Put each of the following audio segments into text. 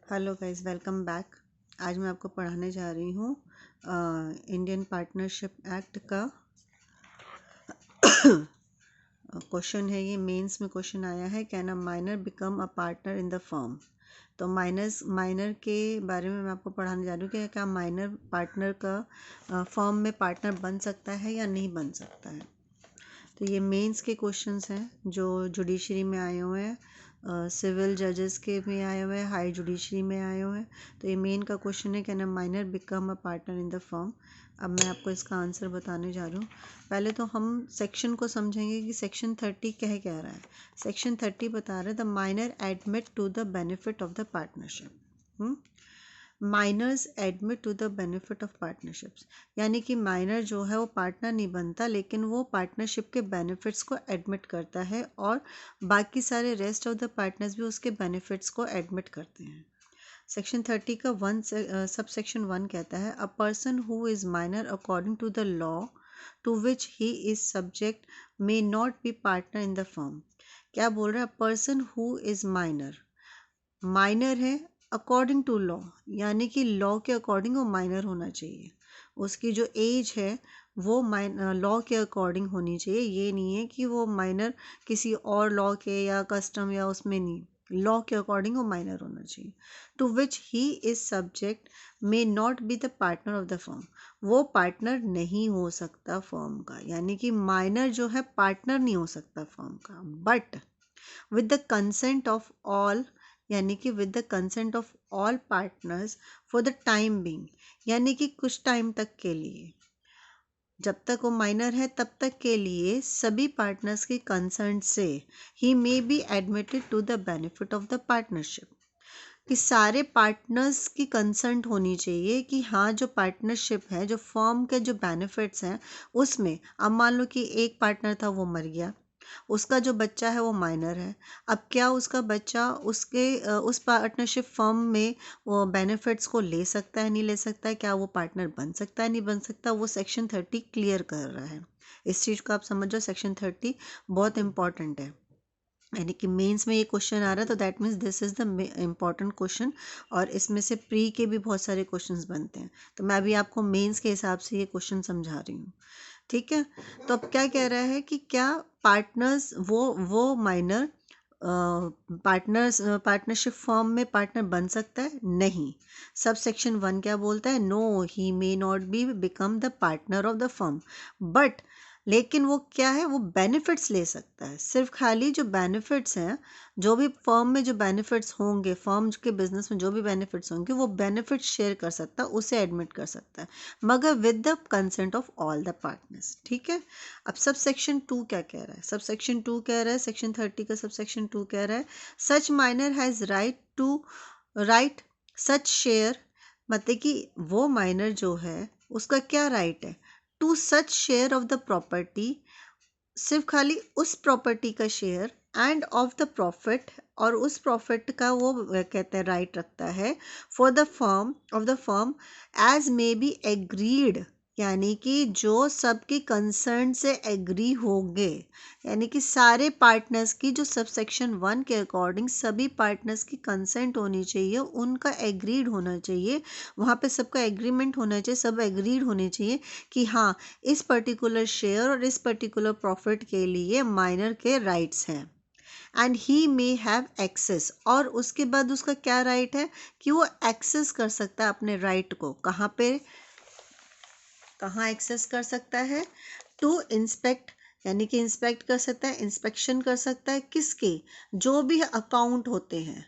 Hello guys, welcome back. आज मैं आपको पढ़ाने जा रही हूँ इंडियन पार्टनरशिप एक्ट का क्वेश्चन है। ये मेंस में क्वेश्चन आया है, can a minor become a partner in the firm. तो माइनर के बारे में मैं आपको पढ़ाने जा रही हूँ कि क्या माइनर पार्टनर का फर्म में पार्टनर बन सकता है या नहीं बन सकता है। तो ये मेंस के क्वेश्चंस हैं जो जुडिशरी में आए हुए हैं, सिविल जजेस के में आए हुए हैं, हाई जुडिशरी में आए हुए हैं। तो ये मेन का क्वेश्चन है, can a minor become a partner in the firm. अब मैं आपको इसका आंसर बताने जा रही हूँ। पहले तो हम सेक्शन को समझेंगे कि सेक्शन 30 कह रहा है। सेक्शन 30 बता रहा है, the minor admit to the benefit of the partnership. Minors admit to the benefit of partnerships, यानी कि माइनर जो है वो पार्टनर नहीं बनता, लेकिन वो पार्टनरशिप के बेनिफिट्स को एडमिट करता है और बाकी सारे रेस्ट ऑफ द पार्टनर्स भी उसके बेनिफिट्स को एडमिट करते हैं। सेक्शन 30 का सब सेक्शन 1 कहता है, a person who is minor according to the law to which he is subject may not be partner in the firm. क्या बोल रहा है? पर्सन हु इज़ माइनर है अकॉर्डिंग टू लॉ, यानी कि लॉ के अकॉर्डिंग वो माइनर होना चाहिए। उसकी जो एज है वो लॉ के अकॉर्डिंग होनी चाहिए। ये नहीं है कि वो माइनर किसी और लॉ के या कस्टम या उसमें नहीं, लॉ के अकॉर्डिंग वो माइनर होना चाहिए। To which he is subject may not be the partner of the firm. वो पार्टनर नहीं हो सकता फर्म का, यानी कि माइनर जो है पार्टनर नहीं हो सकता फर्म का, but with the consent of all, यानी कि with the consent of all partners for the time being, यानी कि कुछ टाइम तक के लिए, जब तक वो माइनर है तब तक के लिए सभी पार्टनर्स के कंसेंट से ही may be admitted to the benefit of the partnership. कि सारे पार्टनर्स की कंसेंट होनी चाहिए कि हाँ, जो पार्टनरशिप है, जो फर्म के जो बेनिफिट्स हैं उसमें, अब मान लो कि एक पार्टनर था वो मर गया, उसका जो बच्चा है वो माइनर है। अब क्या उसका बच्चा उस पार्टनरशिप फर्म में वो बेनिफिट्स को ले सकता है, नहीं ले सकता है? क्या वो पार्टनर बन सकता है, नहीं बन सकता? वो सेक्शन 30 क्लियर कर रहा है। इस चीज़ को आप समझो, सेक्शन 30 बहुत इंपॉर्टेंट है। यानी कि मेंस में ये क्वेश्चन आ रहा है तो that means this is the important question, और इसमें से प्री के भी बहुत सारे क्वेश्चंस बनते हैं। तो मैं अभी आपको मेंस के हिसाब से ये क्वेश्चन समझा रही हूँ, ठीक है। तो अब क्या कह रहा है कि क्या पार्टनर्स वो माइनर पार्टनरशिप फॉर्म में पार्टनर बन सकता है? नहीं। सब सेक्शन 1 क्या बोलता है? No, he may not be become the partner of the firm, but लेकिन वो क्या है, वो बेनिफिट्स ले सकता है। सिर्फ खाली जो बेनिफिट्स हैं, जो भी फर्म में जो बेनिफिट्स होंगे, फर्म के बिजनेस में जो भी बेनिफिट्स होंगे, वो बेनिफिट्स शेयर कर सकता है, उसे एडमिट कर सकता है, मगर with the consent of all the partners, ठीक है। अब सब सेक्शन 2 क्या कह रहा है? सब सेक्शन 2 कह रहा है, सेक्शन 30 का सब सेक्शन 2 कह रहा है, such minor has right such share, मतलब कि वो माइनर जो है उसका क्या राइट है? To such share of the property, सिर्फ खाली उस प्रॉपर्टी का share, and of the profit, और उस प्रॉफिट का वो कहते हैं राइट रखता है, for the firm of the firm as may be agreed, यानी कि जो सबके कंसर्न से एग्री होंगे, यानी कि सारे पार्टनर्स की जो सब सेक्शन 1 के अकॉर्डिंग सभी पार्टनर्स की कंसेंट होनी चाहिए, उनका एग्रीड होना चाहिए, वहाँ पे सबका एग्रीमेंट होना चाहिए, सब एग्रीड होने चाहिए कि हाँ, इस पर्टिकुलर शेयर और इस पर्टिकुलर प्रॉफिट के लिए माइनर के राइट्स हैं, and he may have access, और उसके बाद उसका क्या राइट है कि वो एक्सेस कर सकता है अपने राइट को। कहाँ पे, कहाँ एक्सेस कर सकता है? टू इंस्पेक्ट, यानी कि इंस्पेक्ट कर सकता है, इंस्पेक्शन कर सकता है, किसके? जो भी अकाउंट होते हैं,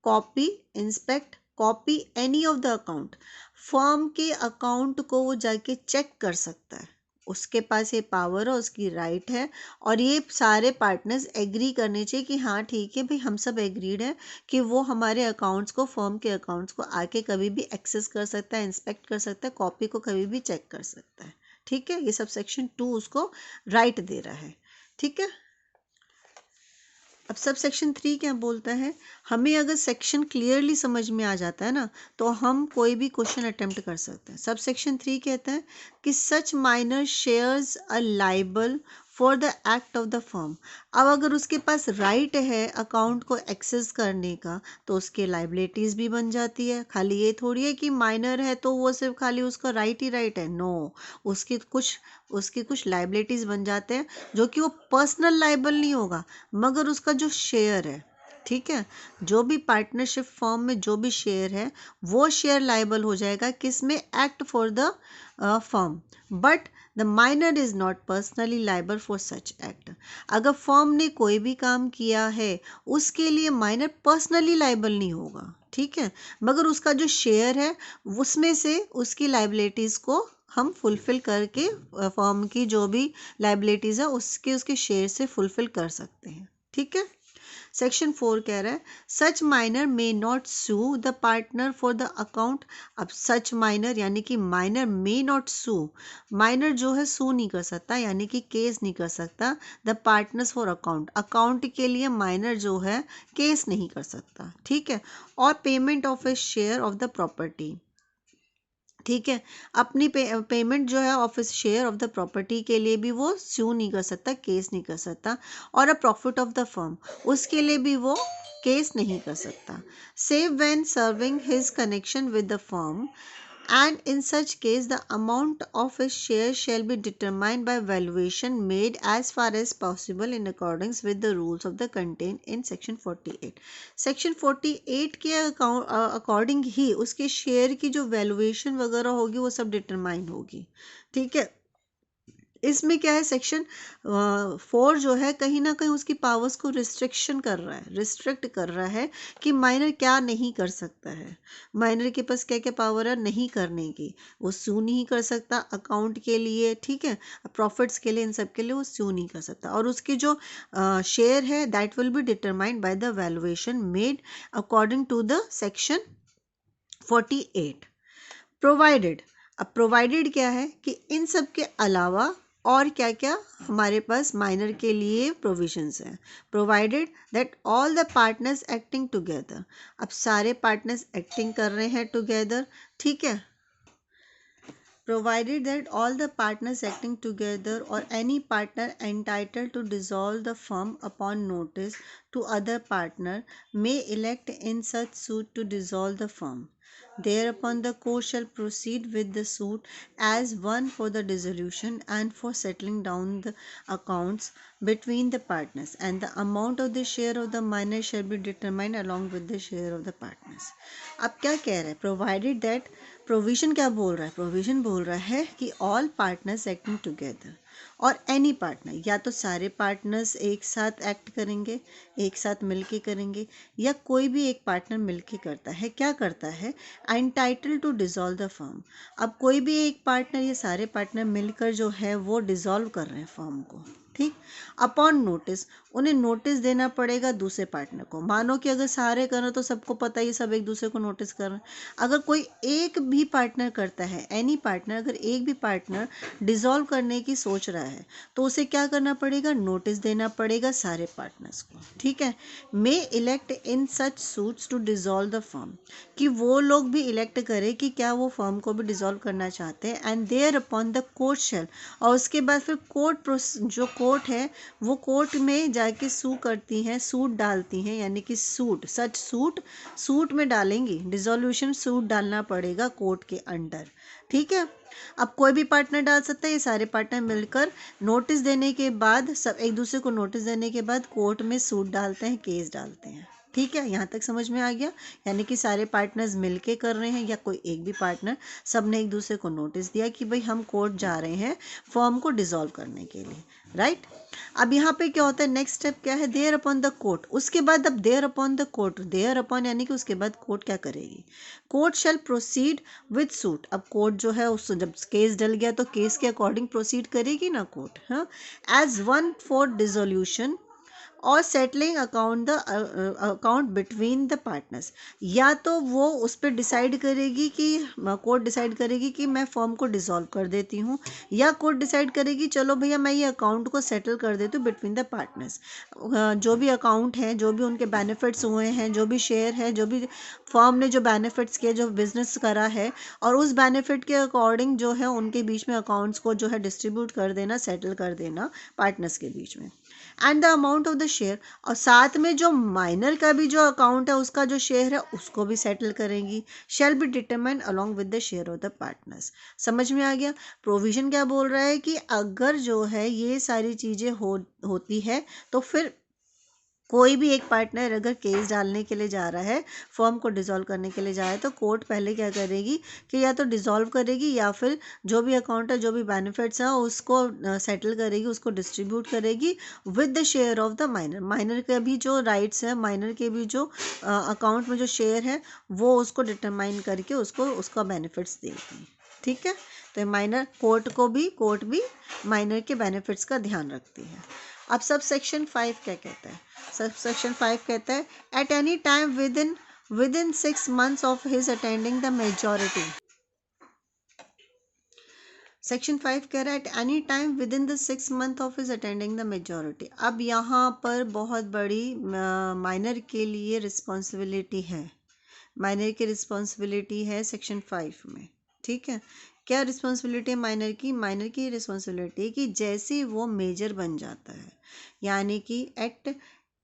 copy, inspect copy any of the account, firm के अकाउंट को वो जाके चेक कर सकता है, उसके पास ये पावर है, उसकी राइट है। और ये सारे पार्टनर्स एग्री करने चाहिए कि हाँ ठीक है भाई, हम सब एग्रीड हैं कि वो हमारे अकाउंट्स को, फर्म के अकाउंट्स को आके कभी भी एक्सेस कर सकता है, इंस्पेक्ट कर सकता है, कॉपी को कभी भी चेक कर सकता है, ठीक है। ये सब सेक्शन 2 उसको राइट दे रहा है, ठीक है। अब सब सेक्शन 3 क्या बोलता है? हमें अगर सेक्शन क्लियरली समझ में आ जाता है ना, तो हम कोई भी क्वेश्चन अटेम्प्ट कर सकते हैं। सब सेक्शन 3 कहता है कि such minor shares a liable for the act of the firm. अब अगर उसके पास राइट है अकाउंट को एक्सेस करने का तो उसके लाइबिलिटीज भी बन जाती है। खाली ये थोड़ी है कि माइनर है तो वो सिर्फ खाली उसका राइट ही राइट है, नो, उसकी कुछ लाइबिलिटीज बन जाते हैं जो कि वो पर्सनल लाइबल नहीं होगा मगर उसका जो शेयर है, ठीक है, जो भी पार्टनरशिप फॉर्म में जो भी शेयर है वो शेयर लाइबल हो जाएगा किसमें, act for the firm, but the minor is not personally liable for such act. अगर फर्म ने कोई भी काम किया है उसके लिए माइनर पर्सनली लाइबल नहीं होगा, ठीक है, मगर उसका जो शेयर है उसमें से उसकी लाइबिलिटीज को हम फुलफिल करके फर्म की जो भी लाइबिलिटीज है उसके शेयर से फुलफिल कर सकते हैं, ठीक है। सेक्शन 4 कह रहा है such minor may not sue the partner for the account. अब सच माइनर यानी कि minor may not sue, minor जो है सू नहीं कर सकता यानी कि केस नहीं कर सकता the partners for account, account के लिए माइनर जो है केस नहीं कर सकता, ठीक है। और payment of A share of the property, ठीक है, अपनी पेमेंट जो है office share of the property के लिए भी वो स्यू नहीं कर सकता, केस नहीं कर सकता। और अ प्रॉफिट ऑफ द फर्म, उसके लिए भी वो केस नहीं कर सकता। Save when serving his connection with the firm and in such case the amount of his share shall be determined by valuation made as far as possible in accordance with the rules of the contained in section 48। section 48 के according ही उसके share की जो valuation वगैरह होगी वो सब determine होगी, ठीक है। इसमें क्या है, सेक्शन 4 जो है कहीं ना कहीं उसकी पावर्स को रिस्ट्रिक्ट कर रहा है कि माइनर क्या नहीं कर सकता है। माइनर के पास क्या क्या पावर है नहीं करने की, वो सू नहीं कर सकता अकाउंट के लिए, ठीक है, प्रॉफिट्स के लिए, इन सब के लिए वो सू नहीं कर सकता। और उसकी जो शेयर है that will be determined by the valuation made according to the section 48। Provided, अब प्रोवाइडेड क्या है कि इन सब के अलावा और क्या क्या हमारे पास माइनर के लिए प्रोविजंस हैं। Provided that all the partners acting together, अब सारे पार्टनर्स एक्टिंग कर रहे हैं टुगेदर, ठीक है। provided that all the partners acting together or any partner entitled to dissolve the firm upon notice to other partner may elect in such suit to dissolve the firm. Thereupon the court shall proceed with the suit as one for the dissolution and for settling down the accounts between the partners, and the amount of the share of the minor shall be determined along with the share of the partners। अब क्या कह रहा है, provided that, provision क्या बोल रहा है, provision बोल रहा है कि ऑल पार्टनर्स एक्टिंग टुगेदर और एनी पार्टनर, या तो सारे पार्टनर्स एक साथ एक्ट करेंगे, एक साथ मिलके करेंगे, या कोई भी एक पार्टनर मिलके करता है, क्या करता है, entitle to dissolve the firm. अब कोई भी एक पार्टनर, ये सारे पार्टनर मिलकर जो है वो डिसॉल्व कर रहे हैं फर्म को, ठीक। अपॉन नोटिस, उन्हें नोटिस देना पड़ेगा दूसरे पार्टनर को। मानो कि अगर सारे करें तो सबको पता ही, सब एक दूसरे को नोटिस कर रहे हैं। अगर कोई एक भी पार्टनर करता है, एनी पार्टनर, अगर एक भी पार्टनर डिसॉल्व करने की सोच रहा है तो उसे क्या करना पड़ेगा, नोटिस देना पड़ेगा सारे पार्टनर्स को, ठीक है। May elect in such suits to dissolve the firm, कि वो लोग भी इलेक्ट करें कि क्या वो फर्म को भी डिसॉल्व करना चाहते हैं। And thereupon the court shall, और उसके बाद फिर कोर्ट, जो कोर्ट है वो कोर्ट में जाके सू करती हैं, सूट डालती हैं, यानी कि सूट, सच सूट में डालेंगी, डिसोल्यूशन सूट डालना पड़ेगा कोर्ट के अंडर, ठीक है। अब कोई भी पार्टनर डाल सकता है, ये सारे पार्टनर मिलकर नोटिस देने के बाद, सब एक दूसरे को नोटिस देने के बाद कोर्ट में सूट डालते हैं, केस डालते हैं, ठीक है। यहाँ तक समझ में आ गया, यानी कि सारे पार्टनर्स मिलके कर रहे हैं या कोई एक भी पार्टनर, सब ने एक दूसरे को नोटिस दिया कि भाई हम कोर्ट जा रहे हैं फर्म को डिसॉल्व करने के लिए, राइट। अब यहाँ पे क्या होता है, नेक्स्ट स्टेप क्या है, देयर अपॉन द कोर्ट। उसके बाद अब thereupon the court, thereupon यानी कि उसके बाद कोर्ट क्या करेगी, court shall proceed with suit. अब कोर्ट जो है उस, जब केस डल गया तो केस के अकॉर्डिंग प्रोसीड करेगी ना कोर्ट, हाँ, एज वन फॉर डिसोल्यूशन, और settling account between the partners. या तो वो उस पर डिसाइड करेगी कि कोर्ट डिसाइड करेगी कि मैं फर्म को डिसॉल्व कर देती हूँ, या कोर्ट डिसाइड करेगी चलो भैया मैं ये अकाउंट को सेटल कर देती हूँ बिटवीन द पार्टनर्स। जो भी अकाउंट हैं, जो भी उनके बेनिफिट्स हुए हैं, जो भी शेयर है, जो भी फर्म ने जो बेनिफिट्स किए, जो बिजनेस करा है, और उस बेनिफिट के अकॉर्डिंग जो है उनके बीच में अकाउंट्स को जो है डिस्ट्रीब्यूट कर देना, सेटल कर देना पार्टनर्स के बीच में। And the amount of the share, और साथ में जो माइनर का भी जो अकाउंट है उसका जो शेयर है उसको भी सेटल करेंगी। Shall be determined along with the share of the partners. समझ में आ गया? प्रोविजन क्या बोल रहा है कि अगर जो है ये सारी चीज़ें होती है तो फिर कोई भी एक पार्टनर अगर केस डालने के लिए जा रहा है, फर्म को डिसॉल्व करने के लिए जा रहा है, तो कोर्ट पहले क्या करेगी कि या तो डिसॉल्व करेगी या फिर जो भी अकाउंट है, जो भी बेनिफिट्स हैं उसको सेटल करेगी, उसको डिस्ट्रीब्यूट करेगी with the share of the minor. Minor के भी जो राइट्स हैं, माइनर के भी जो अकाउंट में जो शेयर है वो उसको डिटरमाइन करके उसको उसका बेनिफिट्स देगी। ठीक है? तो माइनर कोर्ट भी माइनर के बेनिफिट्स का ध्यान रखती है। अब सब सेक्शन 5 क्या कहता है? सब सेक्शन 5 कहता है at any time with in 6 months of his attending the majority. Section 5 कह रहा है at any time with in the 6 month of his attending the majority. अब यहाँ पर बहुत बड़ी माइनर के लिए रिस्पॉन्सिबिलिटी है। माइनर की रिस्पॉन्सिबिलिटी है सेक्शन 5 में। ठीक है? क्या रिस्पॉन्सिबिलिटी है माइनर की? माइनर की रिस्पॉन्सिबिलिटी है कि जैसे वो मेजर बन जाता है, यानी कि एट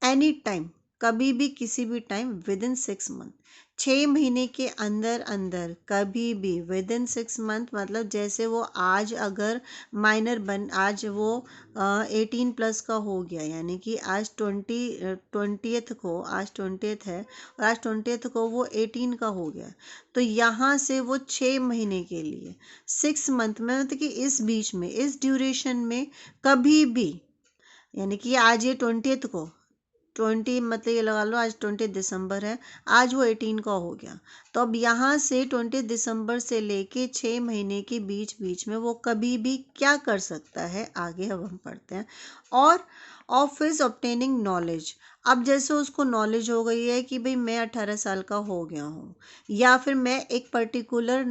एनी टाइम, कभी भी किसी भी टाइम, विद इन 6 month, 6 महीने के अंदर अंदर, कभी भी विद इन 6 month, मतलब जैसे वो आज अगर आज वो 18 प्लस का हो गया, यानी कि आज 20th को, आज 20th है और आज 20th को वो 18 का हो गया, तो यहाँ से वो 6 महीने के लिए 6 month में, मतलब कि इस बीच में, इस ड्यूरेशन में कभी भी, यानी कि आज ये 20th को, 20 मतलब ये लगा लो आज 20 दिसंबर है, आज वो 18 का हो गया, तो अब यहाँ से 20 दिसंबर से लेके 6 महीने के बीच बीच में वो कभी भी क्या कर सकता है, आगे अब हम पढ़ते हैं। और ऑफ हिज ऑब्टेनिंग नॉलेज, अब जैसे उसको नॉलेज हो गई है कि भाई मैं 18 साल का हो गया हूँ, या फिर मैं एक पर्टिकुलर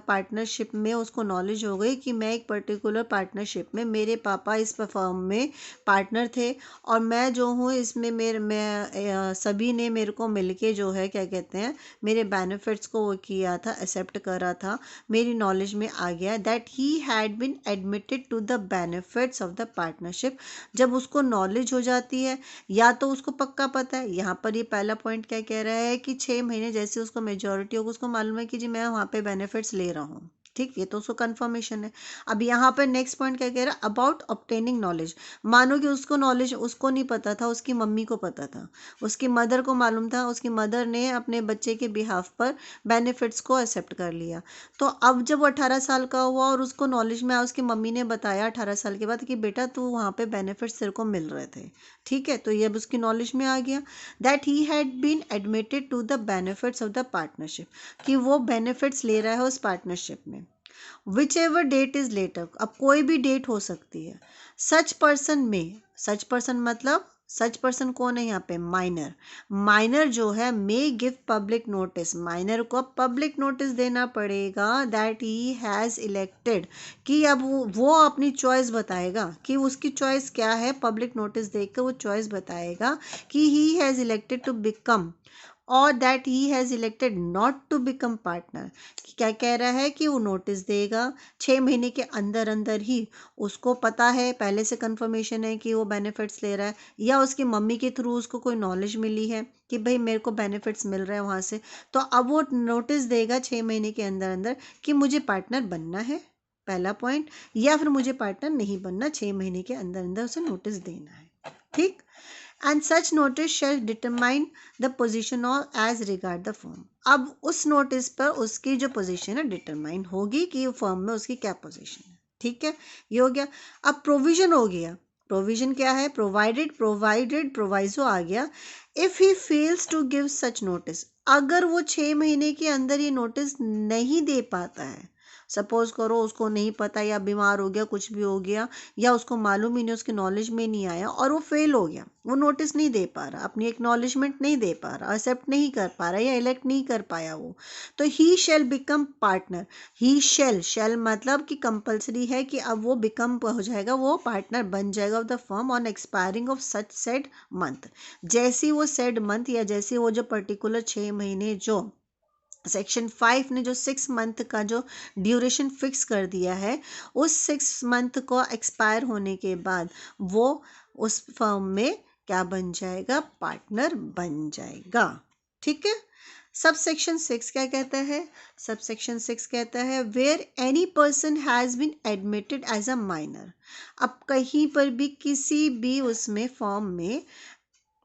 पार्टनरशिप में, उसको नॉलेज हो गई कि मैं एक पर्टिकुलर पार्टनरशिप में, मेरे पापा इस फर्म में पार्टनर थे और मैं जो हूँ इसमें सभी ने मेरे को मिलके जो है क्या कहते हैं, मेरे बेनिफिट्स को वो किया था, एक्सेप्ट करा था, मेरी नॉलेज में आ गया that he had been admitted to the benefits of the partnership. जब उसको नॉलेज हो जाती है, या तो उसको पक्का पता है, यहाँ पर ये पहला पॉइंट क्या कह रहा है कि 6 महीने जैसे उसको मेजॉरिटी होगी, उसको मालूम है कि जी मैं वहाँ पे बेनिफिट्स ले रहा हूँ। ठीक, ये तो उसको कंफर्मेशन है। अब यहाँ पर नेक्स्ट पॉइंट क्या कह रहा है, अबाउट ऑब्टेनिंग नॉलेज। मानो कि उसको नॉलेज, उसको नहीं पता था, उसकी मम्मी को पता था, उसकी मदर को मालूम था, उसकी मदर ने अपने बच्चे के बिहाफ पर बेनिफिट्स को एक्सेप्ट कर लिया। तो अब जब वो 18 साल का हुआ और उसको नॉलेज में आया, उसकी मम्मी ने बताया 18 साल के बाद कि बेटा तू वहाँ पे बेनिफिट्स तेरे को मिल रहे थे। ठीक है? तो ये अब उसकी नॉलेज में आ गया that he had been admitted to the benefits of the partnership, कि वो बेनिफिट्स ले रहा है उस पार्टनरशिप में। Whichever date is later, अब कोई भी डेट हो सकती है। सच पर्सन में, सच पर्सन मतलब सच पर्सन कौन है यहाँ पे? माइनर। माइनर जो है may give public notice, minor को पब्लिक नोटिस देना पड़ेगा दैट ही हैज़ इलेक्टेड, कि अब वो अपनी चॉइस बताएगा कि उसकी चॉइस क्या है, पब्लिक नोटिस देकर वो चॉइस बताएगा कि he has elected to become, और that he has elected not to become partner. क्या कह रहा है कि वो नोटिस देगा 6 महीने के अंदर अंदर ही, उसको पता है, पहले से कंफर्मेशन है कि वो बेनिफिट्स ले रहा है, या उसकी मम्मी के थ्रू उसको कोई नॉलेज मिली है कि भाई मेरे को बेनिफिट्स मिल रहे हैं वहाँ से, तो अब वो नोटिस देगा 6 महीने के अंदर अंदर कि मुझे पार्टनर बनना है, पहला पॉइंट, या फिर मुझे पार्टनर नहीं बनना, 6 महीने के अंदर अंदर उसे नोटिस देना है। ठीक? And such notice shall determine the position of as regard the firm. अब उस नोटिस पर उसकी जो पोजीशन है डिटरमाइन होगी कि फर्म में उसकी क्या पोजीशन है। ठीक है? ये हो गया। अब प्रोविजन हो गया। प्रोविजन क्या है? प्रोवाइडेड प्रोवाइजो आ गया। If he fails to give such notice, अगर वो 6 महीने के अंदर ये नोटिस नहीं दे पाता है, सपोज करो उसको नहीं पता, या बीमार हो गया, कुछ भी हो गया, या उसको मालूम ही नहीं, उसके नॉलेज में नहीं आया और वो फेल हो गया, वो नोटिस नहीं दे पा रहा, अपनी एक्नॉलेजमेंट नहीं दे पा रहा, एक्सेप्ट नहीं कर पा रहा, या इलेक्ट नहीं कर पाया वो, तो ही शैल बिकम पार्टनर। ही शैल मतलब कि कंपलसरी है कि अब वो बिकम हो जाएगा, वो पार्टनर बन जाएगा of the firm on expiring of such said month. जैसी वो सेड मंथ, या जैसे वो जो पर्टिकुलर 6 महीने जो सेक्शन 5 ने जो 6 मंथ का जो ड्यूरेशन फिक्स कर दिया है, उस 6 मंथ को एक्सपायर होने के बाद वो उस फर्म में क्या बन जाएगा, पार्टनर बन जाएगा। ठीक है। सब सेक्शन 6 क्या कहता है, सब सेक्शन 6 कहता है where any person has been admitted as a minor. अब कहीं पर भी किसी भी उसमें फॉर्म में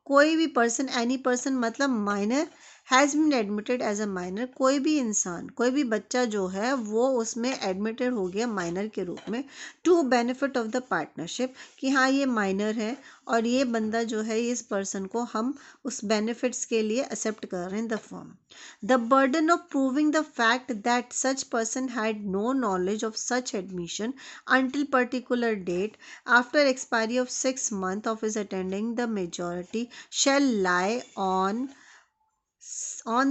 कोई भी पर्सन, एनी पर्सन मतलब minor, has been admitted as a minor, कोई भी इंसान, कोई भी बच्चा जो है वो उसमें एडमिटेड हो गया माइनर के रूप में, to benefit of the partnership, कि हाँ ये माइनर है और ये बंदा जो है, इस पर्सन को हम उस बेनिफिट्स के लिए एक्सेप्ट कर रहे हैं in the form. The burden of proving the fact that such person had no knowledge of such admission until particular date after expiry of 6 months of his attending the majority shall lie on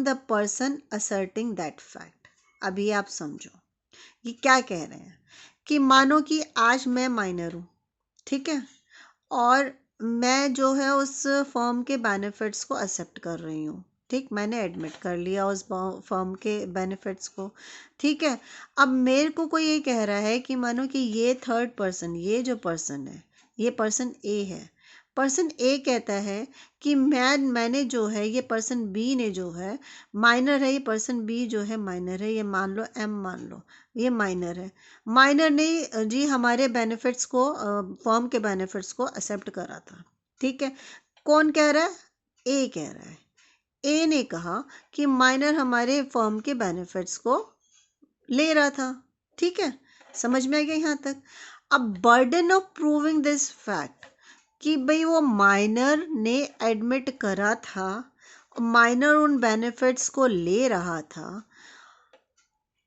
the person asserting that fact। अभी आप समझो ये क्या कह रहे हैं, कि मानो कि आज मैं माइनर हूँ, ठीक है, और मैं जो है उस फर्म के बेनिफिट्स को एक्सेप्ट कर रही हूँ, ठीक, मैंने एडमिट कर लिया उस फर्म के बेनिफिट्स को, ठीक है। अब मेरे को कोई ये कह रहा है कि मानो कि ये थर्ड पर्सन, ये जो पर्सन है, ये पर्सन ए है, पर्सन ए कहता है कि मैंने जो है, ये पर्सन बी ने जो है माइनर है, ये पर्सन बी जो है माइनर है, ये मान लो एम मान लो, ये माइनर है, माइनर ने जी हमारे बेनिफिट्स को, फर्म के बेनिफिट्स को एक्सेप्ट करा था, ठीक है। कौन कह रहा है, ए कह रहा है। ए ने कहा कि माइनर हमारे फर्म के बेनिफिट्स को ले रहा था, ठीक है, समझ में आ गया यहाँ तक। अब burden of proving this fact, कि भाई वो माइनर ने एडमिट करा था, माइनर उन बेनिफिट्स को ले रहा था,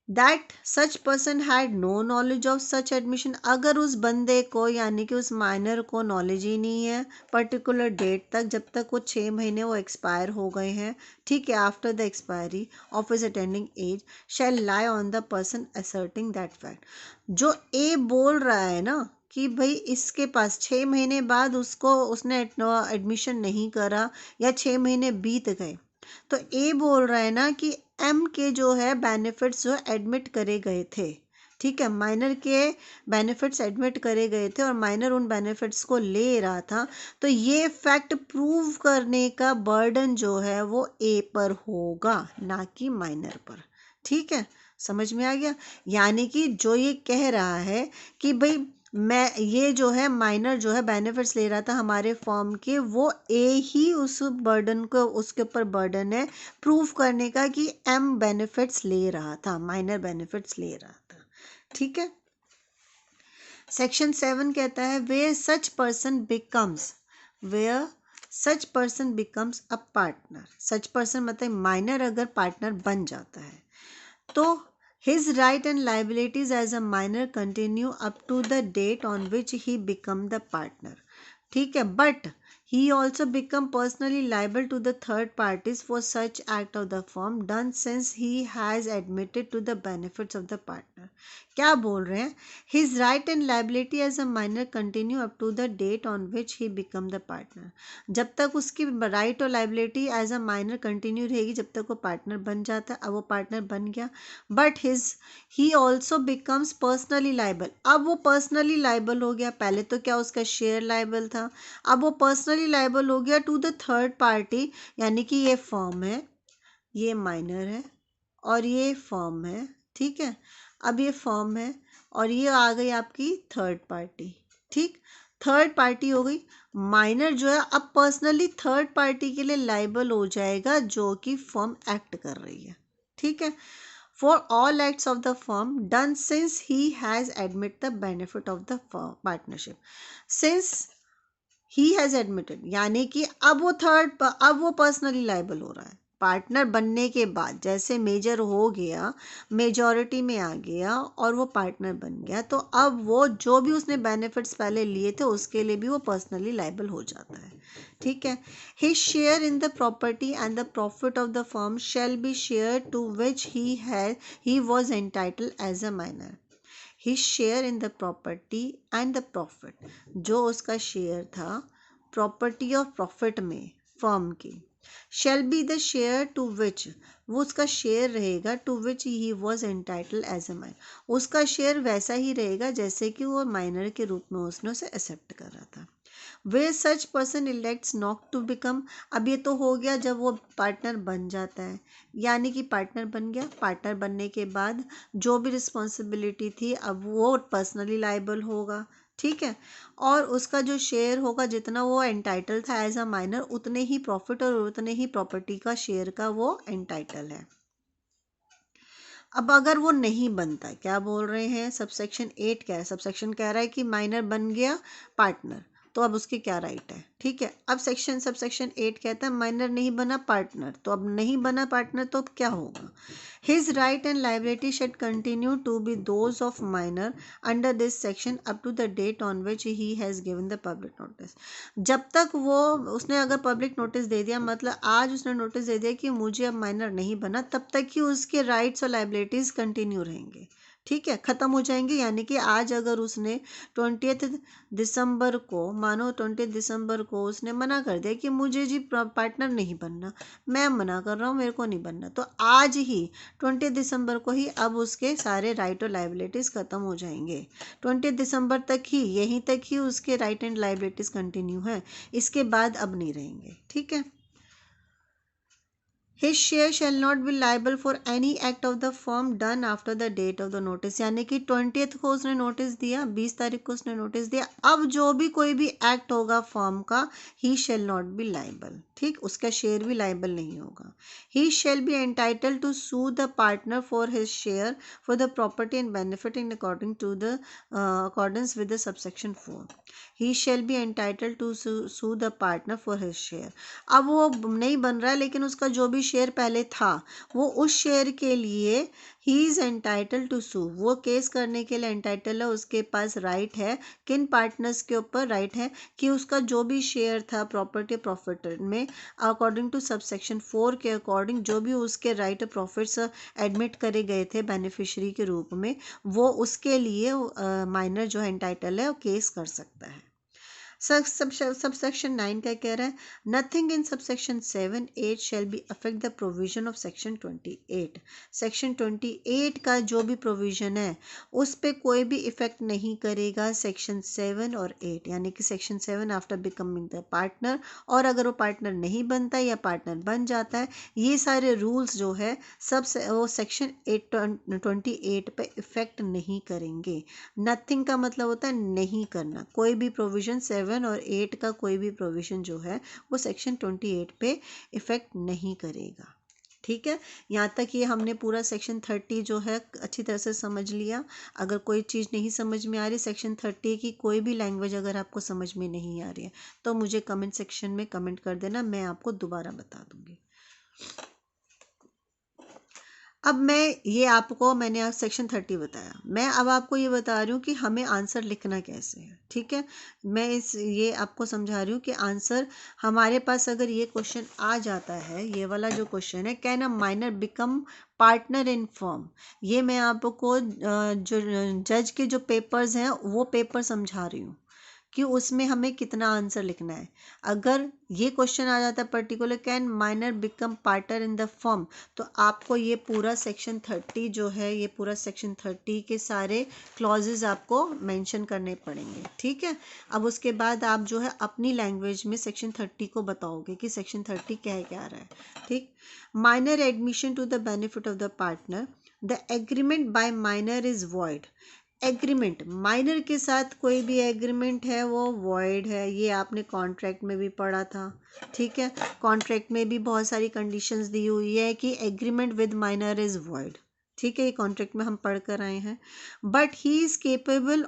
that such person had no knowledge of such admission, अगर उस बंदे को यानी कि उस माइनर को नॉलेज ही नहीं है पर्टिकुलर डेट तक, जब तक वो 6 महीने वो एक्सपायर हो गए हैं, ठीक है, after the expiry of his attending age shall lie on the person asserting that fact. जो ए बोल रहा है ना कि भाई इसके पास 6 महीने बाद उसने एडमिशन नहीं करा, या 6 महीने बीत गए, तो ए बोल रहा है ना कि एम के जो है बेनिफिट्स जो एडमिट करे गए थे, ठीक है, माइनर के बेनिफिट्स एडमिट करे गए थे और माइनर उन बेनिफिट्स को ले रहा था, तो ये फैक्ट प्रूव करने का बर्डन जो है वो ए पर होगा, ना कि माइनर पर, ठीक है, समझ में आ गया। यानी कि जो ये कह रहा है कि भाई मैं ये जो है माइनर जो है बेनिफिट्स ले रहा था हमारे फॉर्म के, वो ए ही उस बर्डन को, उसके ऊपर बर्डन है प्रूफ करने का कि एम बेनिफिट्स ले रहा था, माइनर बेनिफिट्स ले रहा था, ठीक है। सेक्शन 7 कहता है where such person becomes, where such person becomes a partner, such person मतलब माइनर अगर पार्टनर बन जाता है, तो his right and liabilities as a minor continue up to the date on which he become the partner, ठीक है, but he also become personally liable to the third parties for such act of the firm done since he has admitted to the benefits of the partner। क्या बोल रहे हैं, his right and liability as a minor continue up to the date on which he become the partner, जब तक उसकी right और liability as a minor continue रहेगी, जब तक वो पार्टनर बन जाता है, अब वो पार्टनर बन गया, but he also becomes personally liable, अब वो पर्सनली लाइबल हो गया, पहले तो क्या उसका शेयर लाइबल था, अब वो पर्सनली लाइबल हो गया टू द थर्ड पार्टी, यानी कि ये फर्म है, ये माइनर है और ये फर्म है, ठीक है, अब ये फर्म है और ये आ गई आपकी थर्ड पार्टी, ठीक, थर्ड पार्टी हो गई, माइनर जो है अब पर्सनली थर्ड पार्टी के लिए लाइबल हो जाएगा जो कि फर्म एक्ट कर रही है, ठीक है, for all acts of the firm done since he has admit the benefit of the partnership, since he has admitted यानी कि अब वो पर्सनली लाइबल हो रहा है, पार्टनर बनने के बाद जैसे मेजर हो गया, मेजॉरिटी में आ गया और वो पार्टनर बन गया, तो अब वो जो भी उसने बेनिफिट्स पहले लिए थे उसके लिए भी वो पर्सनली लायबल हो जाता है। ठीक है। His share in the property and the profit of the firm shall be share to which he was entitled as a minor. His share in the property and the profit, जो उसका share था property और profit में firm की, shall be the share to which, वो उसका share रहेगा to which he was entitled as a minor, उसका शेयर वैसा ही रहेगा जैसे कि वो माइनर के रूप में उसने उसे एक्सेप्ट कर रहा था। where such person elects not to become, अब ये तो हो गया जब वो पार्टनर बन जाता है, यानी कि पार्टनर बन गया, पार्टनर बनने के बाद जो भी रिस्पॉन्सिबिलिटी थी अब वो पर्सनली लायबल होगा। ठीक है। और उसका जो शेयर होगा जितना वो एंटाइटल था एज अ माइनर, उतने ही प्रॉफिट और उतने ही प्रॉपर्टी का शेयर का वो एंटाइटल है। अब अगर वो नहीं बनता, क्या बोल रहे हैं, सबसेक्शन 8 क्या है, सबसेक्शन कह रहा है कि माइनर बन गया पार्टनर, तो अब उसकी क्या राइट है। ठीक है। अब सबसेक्शन 8 कहता है माइनर नहीं बना पार्टनर, तो अब नहीं बना पार्टनर तो अब क्या होगा। His right and liability should continue to be those of minor under this section up to the date on which he has given the public notice. जब तक वो उसने अगर पब्लिक नोटिस दे दिया, मतलब आज उसने नोटिस दे दिया कि मुझे अब माइनर नहीं बना, तब तक ही उसके राइट्स और लाइबिलिटीज़ कंटिन्यू रहेंगे। ठीक है, ख़त्म हो जाएंगे। यानी कि आज अगर उसने 20 दिसंबर को, मानो 20 दिसंबर को उसने मना कर दिया कि मुझे जी पार्टनर नहीं बनना, मैं मना कर रहा हूँ, मेरे को नहीं बनना, तो आज ही 20 दिसंबर को ही अब उसके सारे राइट और लाइबिलिटीज़ ख़त्म हो जाएंगे। 20 दिसंबर तक ही, यहीं तक ही उसके राइट एंड लाइबिलिटीज़ कंटिन्यू हैं, इसके बाद अब नहीं रहेंगे। ठीक है। His share shall not be liable for any act of the firm done after the date of the notice, यानी कि 20th को उसने नोटिस दिया, 20 तारीख को उसने नोटिस दिया, अब जो भी कोई भी एक्ट होगा फर्म का, he shall not be liable। ठीक, उसका शेयर भी लाइबल नहीं होगा। He shall be entitled to sue the partner for his share for the property and benefit in accordance with the subsection 4। He shall be entitled to sue the partner for his share। अब वो नहीं बन रहा है लेकिन उसका जो भी शेयर पहले था, वो उस शेयर के लिए ही इज़ एंटाइटल टू सू, वो केस करने के लिए एंटाइटल है, उसके पास राइट है। किन पार्टनर्स के ऊपर राइट है कि उसका जो भी शेयर था प्रॉपर्टी प्रॉफिट में, अकॉर्डिंग टू सबसेक्शन 4 के अकॉर्डिंग जो भी उसके राइट प्रॉफिट्स एडमिट करे गए थे बेनिफिशियरी के रूप में, वो उसके लिए माइनर जो एंटाइटल है वो केस कर सकता है। सबसेक्शन 9 क्या कह रहा है, nothing in subsection 7, 8 shall be affect the provision of section 28। Section 28 का जो भी प्रोविजन है उस पर कोई भी इफेक्ट नहीं करेगा सेक्शन 7 और 8, यानी कि section 7 after becoming the partner, और अगर वो पार्टनर नहीं बनता या पार्टनर बन जाता है, ये सारे रूल्स जो है सब वो सेक्शन 28 पे इफेक्ट नहीं करेंगे। नथिंग का मतलब होता है नहीं करना, कोई भी प्रोविजन 7 और 8 का कोई भी प्रोविजन जो है वो सेक्शन 28 पे इफेक्ट नहीं करेगा। ठीक है, यहाँ तक ये हमने पूरा सेक्शन 30 जो है अच्छी तरह से समझ लिया। अगर कोई चीज़ नहीं समझ में आ रही, सेक्शन 30 की कोई भी लैंग्वेज अगर आपको समझ में नहीं आ रही है तो मुझे कमेंट सेक्शन में कमेंट कर देना, मैं आपको दोबारा बता दूँगी। अब मैंने आज सेक्शन 30 बताया, मैं अब आपको ये बता रही हूँ कि हमें आंसर लिखना कैसे है। ठीक है, मैं ये आपको समझा रही हूँ कि आंसर हमारे पास अगर ये क्वेश्चन आ जाता है, ये वाला जो क्वेश्चन है, can a minor become partner in firm, ये मैं आपको जो जज के जो पेपर्स हैं वो पेपर समझा रही हूँ कि उसमें हमें कितना आंसर लिखना है। अगर ये क्वेश्चन आ जाता है particular, can minor become partner in the firm, तो आपको ये पूरा सेक्शन 30 जो है, ये पूरा सेक्शन 30 के सारे क्लॉजेज आपको मेंशन करने पड़ेंगे। ठीक है, अब उसके बाद आप जो है अपनी लैंग्वेज में सेक्शन 30 को बताओगे कि सेक्शन 30 कह क्या रहा है। ठीक, minor admission to the benefit of the partner, the agreement by minor is void. Agreement, minor के साथ कोई भी एग्रीमेंट है वो वॉइड है, ये आपने कॉन्ट्रैक्ट में भी पढ़ा था। ठीक है, कॉन्ट्रैक्ट में भी बहुत सारी कंडीशंस दी हुई है कि agreement with minor is void. ठीक है, ये कॉन्ट्रैक्ट में हम पढ़ कर आए हैं। But he is capable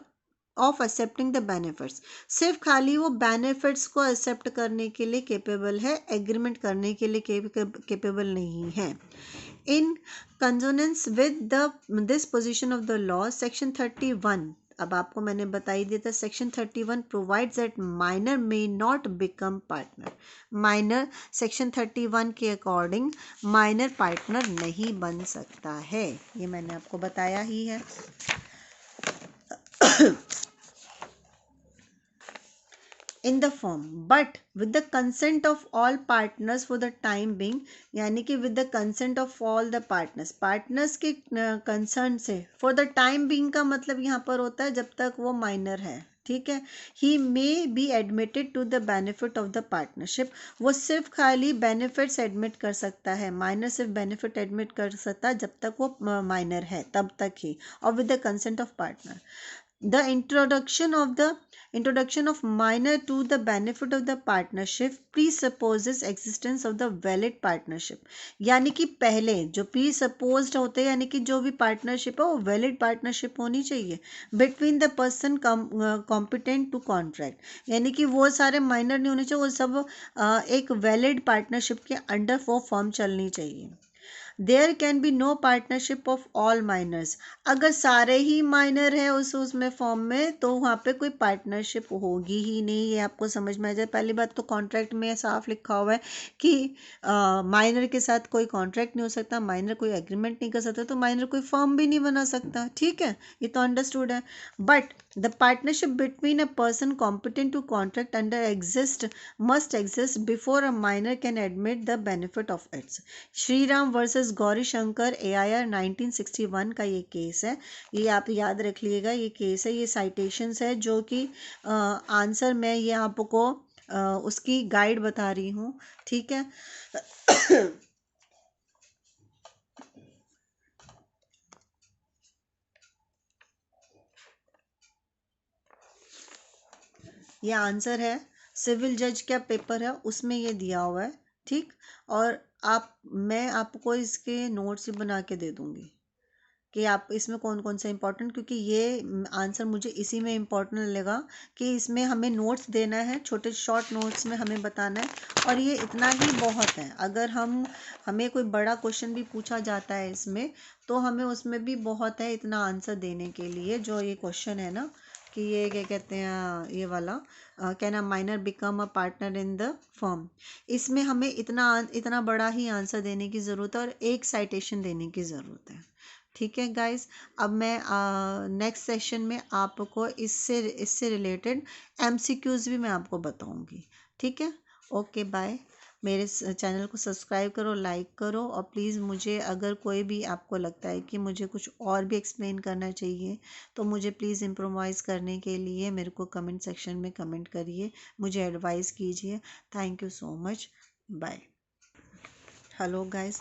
of accepting the benefits, सिर्फ खाली वो बेनिफिट्स को एक्सेप्ट करने के लिए केपेबल है, एग्रीमेंट करने के लिए केपेबल नहीं है। In consonance with the this position of the law section 31, अब आपको मैंने बता ही दिया था, section 31 provides that minor may not become partner. Minor section 31 के अकॉर्डिंग माइनर पार्टनर नहीं बन सकता है, ये मैंने आपको बताया ही है। इन the form but with the consent of all partners for the time being, यानी कि with the consent of all the partners, partners के कंसर्न से, फॉर द टाइम बीइंग का मतलब यहाँ पर होता है जब तक वो माइनर है, ठीक है। He may be admitted to the benefit of the partnership, वो सिर्फ खाली बेनिफिट्स एडमिट कर सकता है, माइनर सिर्फ बेनिफिट एडमिट कर सकता है जब तक वो माइनर है, तब तक ही, और with the consent of partner. The introduction of minor to the benefit of the partnership presupposes existence of the valid partnership, यानी कि पहले जो presupposed होते हैं, यानी कि जो भी पार्टनरशिप है वो वैलिड पार्टनरशिप होनी चाहिए between the person competent to contract, यानी कि वो सारे माइनर नहीं होने चाहिए, वो सब एक वैलिड पार्टनरशिप के अंडर वो फॉर्म चलनी चाहिए। There can be no partnership of all minors, अगर सारे ही माइनर है उसमें फॉर्म में, तो वहाँ पे कोई पार्टनरशिप होगी ही नहीं, ये आपको समझ में आ जाए। पहली बात तो कॉन्ट्रैक्ट में साफ लिखा हुआ है कि माइनर के साथ कोई कॉन्ट्रैक्ट नहीं हो सकता, माइनर कोई एग्रीमेंट नहीं कर सकता, तो माइनर कोई फॉर्म भी नहीं बना सकता, ठीक है, ये तो अंडरस्टूड है। But the partnership between a person competent to contract under exist must exist before a minor can admit the benefit of its. Shri Ram versus Gauri Shankar AIR 1961 का ये केस है, ये आप याद रख लीजिएगा, ये केस है, ये साइटेशंस है जो कि आंसर मैं ये आपको उसकी गाइड बता रही हूँ, ठीक है। ये आंसर है, सिविल जज का पेपर है उसमें ये दिया हुआ है, ठीक। और मैं आपको इसके नोट्स भी बना के दे दूंगी कि आप इसमें कौन कौन सा इंपॉर्टेंट, क्योंकि ये आंसर मुझे इसी में इंपॉर्टेंट लगा कि इसमें हमें नोट्स देना है, छोटे शॉर्ट नोट्स में हमें बताना है, और ये इतना ही बहुत है। अगर हमें कोई बड़ा क्वेश्चन भी पूछा जाता है इसमें, तो हमें उसमें भी बहुत है इतना आंसर देने के लिए। जो ये क्वेश्चन है ना कि ये क्या कहते हैं, ये वाला can a minor become a partner in the firm, इसमें हमें इतना इतना बड़ा ही आंसर देने की ज़रूरत है और एक साइटेशन देने की ज़रूरत है, ठीक है गाइस। अब मैं नेक्स्ट सेशन में आपको इससे रिलेटेड MCQs भी मैं आपको बताऊंगी, ठीक है। Okay bye. मेरे चैनल को सब्सक्राइब करो, लाइक करो, और प्लीज़ मुझे अगर कोई भी आपको लगता है कि मुझे कुछ और भी एक्सप्लेन करना चाहिए, तो मुझे प्लीज़ इम्प्रोवाइज़ करने के लिए मेरे को कमेंट सेक्शन में कमेंट करिए, मुझे एडवाइस कीजिए। Thank you so much, bye. Hello guys,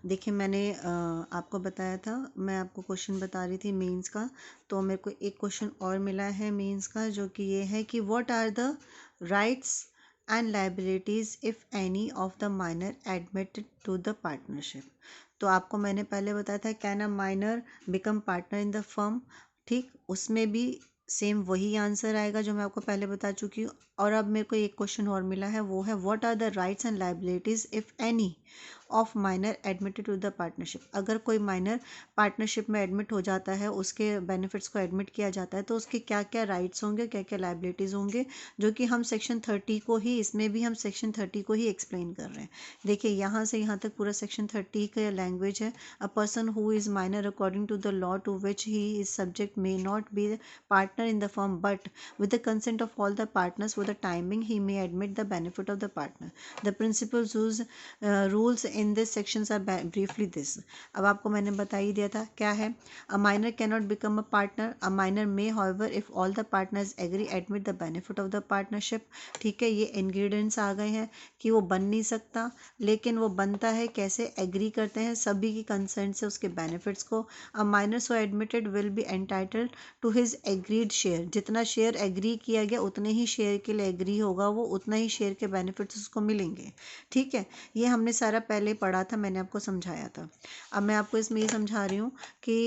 देखिए मैंने आपको बताया था, मैं आपको क्वेश्चन बता रही थी मेंस का, तो मेरे को एक क्वेश्चन और मिला है मेंस का, जो कि ये है कि what are the rights and liabilities if any of the minor admitted to the partnership. तो आपको मैंने पहले बताया था can a minor become partner in the firm, ठीक, उसमें भी सेम वही आंसर आएगा जो मैं आपको पहले बता चुकी हूँ। और अब मेरे को एक क्वेश्चन और मिला है, वो है what are the rights and liabilities if any of minor admitted to the partnership. अगर कोई माइनर पार्टनरशिप में एडमिट हो जाता है, उसके बेनिफिट्स को एडमिट किया जाता है, तो उसके क्या क्या राइट्स होंगे, क्या क्या लायबिलिटीज़ होंगे, जो कि हम सेक्शन 30 को ही, इसमें भी हम सेक्शन 30 को ही एक्सप्लेन कर रहे हैं। देखिए यहाँ से यहाँ तक पूरा सेक्शन 30 का लैंग्वेज है। A person who is minor according to the law to which he is subject may not be partner in the firm, but with the consent of all the partners for the timing he may admit the benefit of the partner. The principles whose rules in this sections are briefly this. अब आपको मैंने बता ही दिया था क्या है। A minor cannot become a partner. A minor may however if all the partners agree admit the benefit of the partnership. ठीक है, ये ingredients आ गए हैं कि वो बन नहीं सकता, लेकिन वो बनता है कैसे, एग्री करते हैं सभी की कंसेंट से उसके बेनिफिट्स को। A minor so admitted will be entitled to his agreed share. जितना शेयर एग्री किया गया उतने ही शेयर के लिए लिए एग्री होगा वो उतना ही शेयर के बेनिफिट्स उसको मिलेंगे। ठीक है, ये हमने सारा पहले पढ़ा था, मैंने आपको समझाया था। अब मैं आपको इसमें ये समझा रही हूँ कि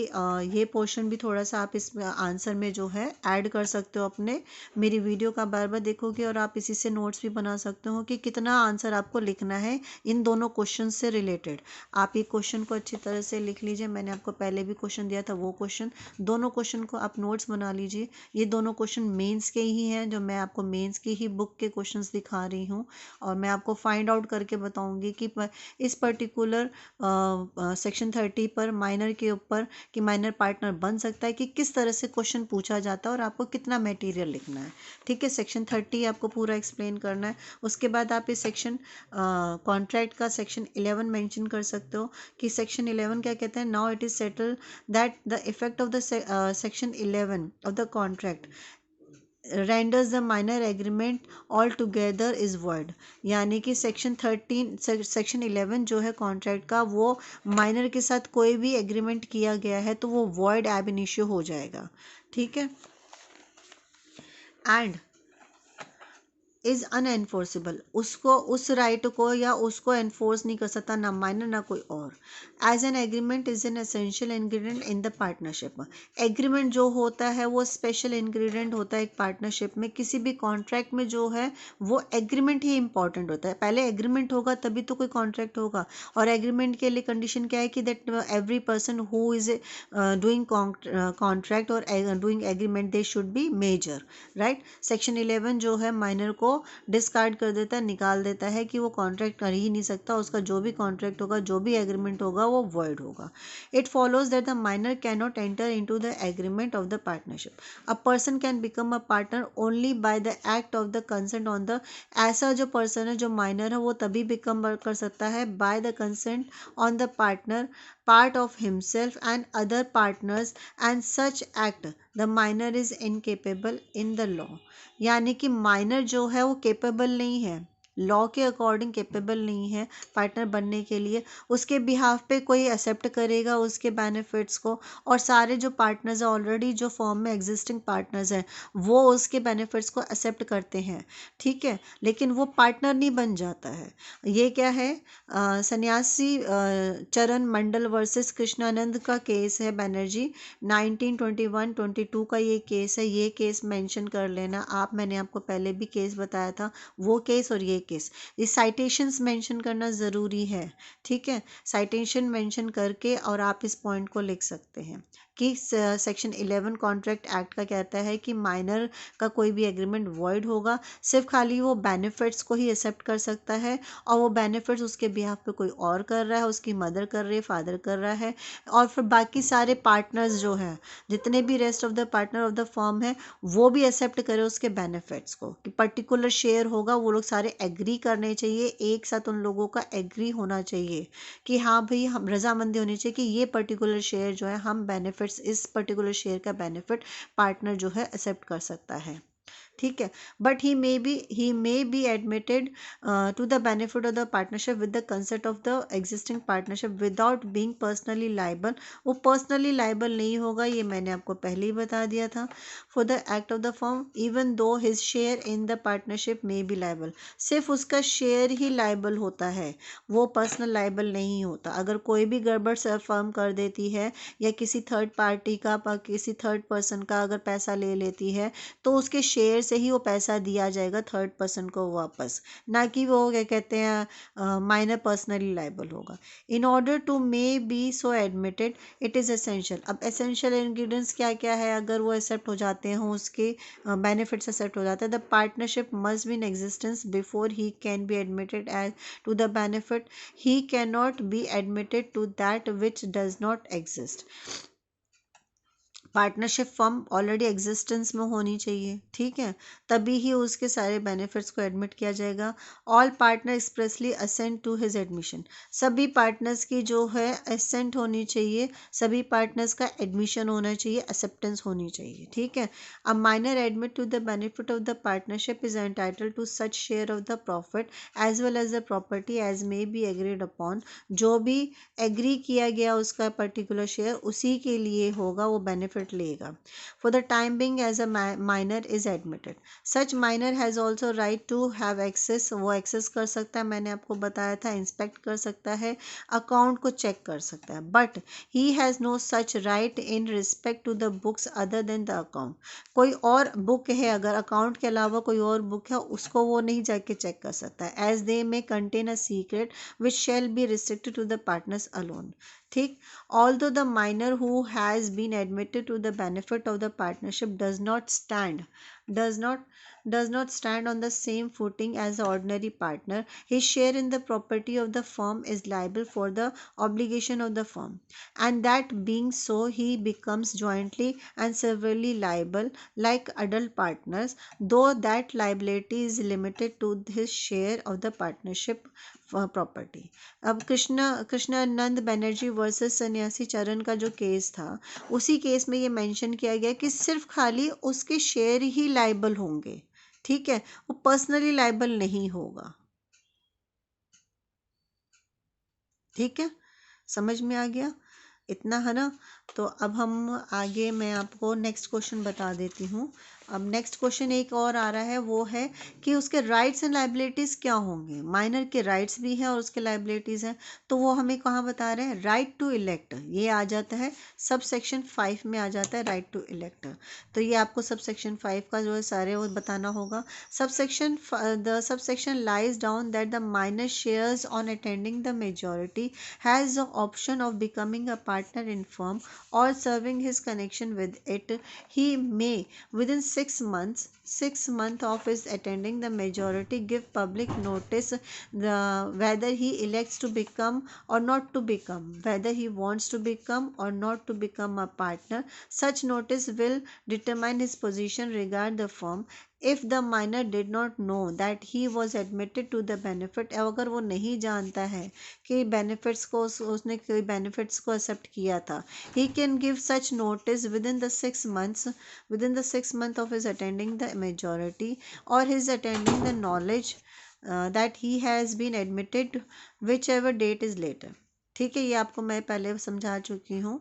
ये पोर्शन भी थोड़ा सा आप इस आंसर में जो है ऐड कर सकते हो अपने। मेरी वीडियो का बार बार देखोगे और आप इसी से नोट्स भी बना सकते हो कि कितना आंसर आपको लिखना है इन दोनों क्वेश्चन से रिलेटेड। आप ये क्वेश्चन को अच्छी तरह से लिख लीजिए, मैंने आपको पहले भी क्वेश्चन दिया था वो क्वेश्चन, दोनों क्वेश्चन को आप नोट्स बना लीजिए। ये दोनों क्वेश्चन मेंस के ही हैं, जो मैं आपको मेंस की ही बुक के क्वेश्चंस दिखा रही हूँ, और मैं आपको फाइंड आउट करके बताऊंगी कि इस पर्टिकुलर सेक्शन 30 पर माइनर के ऊपर कि माइनर पार्टनर बन सकता है कि किस तरह से क्वेश्चन पूछा जाता है और आपको कितना मटेरियल लिखना है। ठीक है, सेक्शन 30 आपको पूरा एक्सप्लेन करना है। उसके बाद आप इस सेक्शन कॉन्ट्रैक्ट का सेक्शन 11 मेंशन कर सकते हो कि सेक्शन 11 क्या कहते हैं। Now it is settle that the effect of the section 11 of the contract renders the minor agreement altogether is void। यानी कि सेक्शन 11 जो है कॉन्ट्रैक्ट का, वो माइनर के साथ कोई भी एग्रीमेंट किया गया है तो वो void ab initio हो जाएगा। ठीक है, एंड इज अनएनफोर्सेबल, उसको उस राइट को या उसको एनफोर्स नहीं कर सकता ना माइनर ना कोई और। As an agreement is an essential ingredient in the partnership. Agreement जो होता है वो स्पेशल इंग्रेडिएंट होता है एक पार्टनरशिप में। किसी भी कॉन्ट्रैक्ट में जो है वो एग्रीमेंट ही इंपॉर्टेंट होता है। पहले एग्रीमेंट होगा तभी तो कोई कॉन्ट्रैक्ट होगा, और एग्रीमेंट के लिए कंडीशन क्या है कि that every person who is doing contract और doing agreement they should be major, right. Section 11 जो है माइनर को डिस्कार्ड कर देता है, निकाल देता है कि वो कॉन्ट्रैक्ट कर ही नहीं सकता, उसका जो भी कॉन्ट्रैक्ट होगा जो भी एग्रीमेंट होगा वो वॉइड होगा। It follows that the minor can not enter into the agreement of the partnership. A person can become a partner only by the act of the consent on the. ऐसा जो person है जो minor है वो तभी become कर सकता है by the consent on the partner part of himself and other partners, and such act the minor is incapable in the law। यानी कि माइनर जो है वो केपेबल नहीं है, लॉ के अकॉर्डिंग केपेबल नहीं है पार्टनर बनने के लिए। उसके बिहाफ पे कोई एक्सेप्ट करेगा उसके बेनिफिट्स को, और सारे जो पार्टनर्स हैं ऑलरेडी जो फॉर्म में एग्जिस्टिंग पार्टनर्स हैं वो उसके बेनिफिट्स को एक्सेप्ट करते हैं। ठीक है, लेकिन वो पार्टनर नहीं बन जाता है। ये क्या है, सन्यासी चरण मंडल वर्सेस कृष्णानंद का केस है बनर्जी, 1921-22 का ये केस है। ये केस मेंशन कर लेना आप, मैंने आपको पहले भी केस बताया था, वो केस और ये केस। ये साइटेशंस मेंशन करना ज़रूरी है। ठीक है, साइटेशन मेंशन करके और आप इस पॉइंट को लिख सकते हैं कि सेक्शन 11 कॉन्ट्रैक्ट एक्ट का कहता है कि माइनर का कोई भी एग्रीमेंट वॉइड होगा, सिर्फ खाली वो बेनिफिट्स को ही एक्सेप्ट कर सकता है, और वो बेनिफिट्स उसके बिहाफ पे कोई और कर रहा है, उसकी मदर कर रही है, फादर कर रहा है, और फिर बाकी सारे पार्टनर्स जो हैं, जितने भी rest of the partner of the firm है, वो भी एक्सेप्ट करे उसके बेनिफिट्स को। कि पर्टिकुलर शेयर होगा वो लोग सारे एग्री करने चाहिए, एक साथ उन लोगों का एग्री होना चाहिए कि हाँ भाई हम रजामंदी होनी चाहिए कि ये पर्टिकुलर शेयर जो है हम बेनिफिट्स, इस पर्टिकुलर शेयर का बेनिफिट पार्टनर जो है एक्सेप्ट कर सकता है। ठीक है, but he may be admitted to the benefit of the partnership with the consent of the existing partnership without being personally liable. वो पर्सनली लाइबल नहीं होगा, ये मैंने आपको पहले ही बता दिया था। For the act of the firm even though his share in the partnership may be liable. सिर्फ उसका शेयर ही लाइबल होता है, वो पर्सनल लाइबल नहीं होता। अगर कोई भी गड़बड़ फर्म कर देती है या किसी थर्ड पार्टी का किसी थर्ड पर्सन का अगर पैसा ले लेती है तो उसके शेयर से ही वो पैसा दिया जाएगा थर्ड पर्सन को वापस, ना कि वो क्या कहते हैं माइनर पर्सनली लाइबल होगा। In order to may be so admitted it is essential. अब एसेंशियल इंग्रेडिएंट्स क्या क्या है, अगर वो एक्सेप्ट हो जाते हैं, उसके बेनिफिट्स एक्सेप्ट हो जाते हैं, the partnership must be in existence before he can be admitted as to the benefit. He can not be admitted to that which does not exist. Partnership firm already existence में होनी चाहिए, ठीक है, तभी ही उसके सारे बेनिफिट्स को admit किया जाएगा। All partner expressly assent to his admission. सभी पार्टनर्स की जो है असेंट होनी चाहिए, सभी पार्टनर्स का एडमिशन होना चाहिए, एक्सेप्टेंस होनी चाहिए। ठीक है, a minor admit to the benefit of the partnership is entitled to such share of the profit as well as the property as may be agreed upon. जो भी एग्री किया गया उसका पर्टिकुलर शेयर उसी के लिए होगा, वो बेनिफिट बेनिफिट लेगा for the time being as a minor is admitted. Such minor has also right to have access, वो एक्सेस कर सकता है, मैंने आपको बताया था, इंस्पेक्ट कर सकता है, अकाउंट को चेक कर सकता है, but he has no such right in respect to the books other than the account. कोई और बुक है, अगर अकाउंट के अलावा कोई और बुक है, उसको वो नहीं जाके चेक कर सकता है, as they may contain a secret which shall be restricted to the partners alone. ठीक, although the minor who has been admitted to the benefit of the partnership does not does not stand on the same footing as the ordinary partner, his share in the property of the firm is liable for the obligation of the firm, and that being so he becomes jointly and severally liable like adult partners, though that liability is limited to his share of the partnership property. अब Krishnanand Banerjee versus सन्यासी चरण का जो case था, उसी case में ये mention किया गया कि सिर्फ खाली उसके शेयर ही लाइबल होंगे, ठीक है, वो पर्सनली लाइबल नहीं होगा। ठीक है, समझ में आ गया इतना, है ना। तो अब हम आगे, मैं आपको नेक्स्ट क्वेश्चन बता देती हूँ। अब नेक्स्ट क्वेश्चन एक और आ रहा है, वो है कि उसके राइट्स एंड लाइबिलिटीज़ क्या होंगे। माइनर के राइट्स भी हैं और उसके लाइबिलिटीज़ हैं, तो वो हमें कहाँ बता रहे हैं, राइट टू इलेक्ट, ये आ जाता है सब सेक्शन 5 में आ जाता है, राइट टू इलेक्ट। तो ये आपको सब सेक्शन 5 का जो है सारे वो बताना होगा। The sub section lies down that the minor shares on attending the majority has the option of becoming a partner in firm or serving his connection with it. He may within 6 months of his attending the majority give public notice whether he elects to become or not to become, whether he wants to become or not to become a partner. Such notice will determine his position regarding the firm. If the minor did not know that he was admitted to the benefit, अगर वो नहीं जानता है कि benefits को उसने कोई benefits को एक्सेप्ट किया था, he can give such notice within the 6 month of his attending the majority or his attending the knowledge that he has been admitted whichever date is later। ठीक है, ये आपको मैं पहले समझा चुकी हूँ।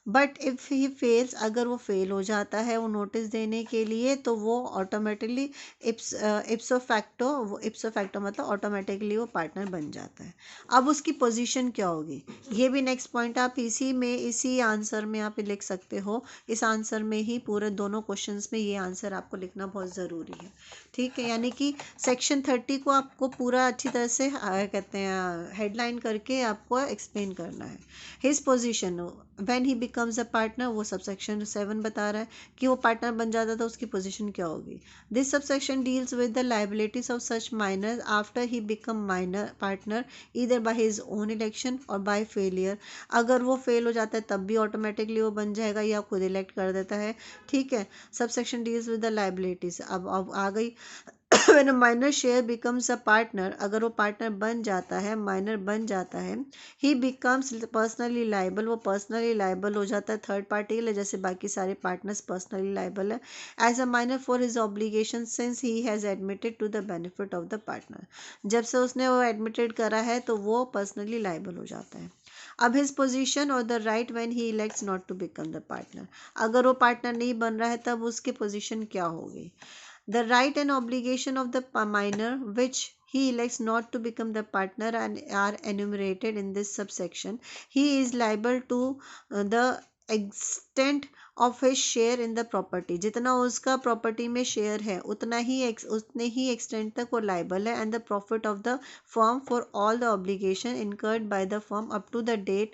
बट इफ़ ही फेल्स, अगर वो फेल हो जाता है वो नोटिस देने के लिए, तो वो ऑटोमेटिकली इप्सो फैक्टो मतलब ऑटोमेटिकली वो पार्टनर बन जाता है। अब उसकी पोजीशन क्या होगी, ये भी नेक्स्ट पॉइंट आप इसी आंसर में आप लिख सकते हो। इस आंसर में ही पूरे दोनों क्वेश्चंस में ये आंसर आपको लिखना बहुत ज़रूरी है। ठीक है, यानी कि सेक्शन 30 को आपको पूरा अच्छी तरह से कहते हैं हेडलाइन करके आपको एक्सप्लेन करना है। His position when he becomes a partner, वो सबसेक्शन 7 बता रहा है कि वो पार्टनर बन जाता था, उसकी पोजीशन क्या होगी। This subsection deals with the liabilities of such minor after he become minor partner either by his own election और बाय फेलियर। अगर वो फेल हो जाता है तब भी ऑटोमेटिकली वो बन जाएगा या खुद इलेक्ट कर देता है। ठीक है, subsection deals with the liabilities. अब आ गई when a minor share becomes a partner, अगर वो पार्टनर बन जाता है, माइनर बन जाता है, he becomes personally liable, वो पर्सनली लाइबल हो जाता है थर्ड पार्टी के लिए, जैसे बाकी सारे पार्टनर्स पर्सनली लाइबल है as a minor for his obligation since he has admitted to the benefit of the partner. जब से उसने वो एडमिटेड करा है तो वो पर्सनली लाइबल हो जाता है। अब हिज पोजीशन और the right when he elects not to become the partner, अगर वो पार्टनर नहीं बन रहा है तब उसकी पोजीशन क्या होगी। The right and obligation of the minor which he elects not to become the partner and are enumerated in this subsection. He is liable to the extent of his share in the property, जितना उसका property में share है उतने ही extent तक वो liable है, and the profit of the firm for all the obligation incurred by the firm up to the date,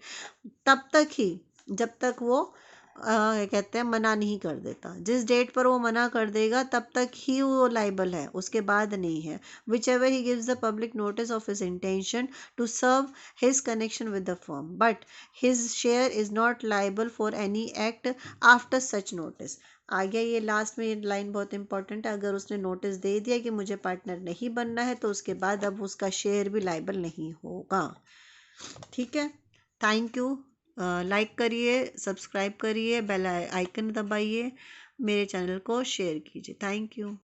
तब तक ही जब तक वो कहते हैं मना नहीं कर देता। जिस डेट पर वो मना कर देगा तब तक ही वो लाइबल है, उसके बाद नहीं है। Whichever he gives the public notice of his intention to sever his connection with the firm, but his share is not liable for any act after such notice. आ गया ये लास्ट में, ये लाइन बहुत important है। अगर उसने notice दे दिया कि मुझे पार्टनर नहीं बनना है, तो उसके बाद अब उसका शेयर भी लाइबल नहीं होगा। ठीक है, थैंक यू। लाइक करिए, सब्सक्राइब करिए, बेल आइकन दबाइए, मेरे चैनल को शेयर कीजिए। Thank you.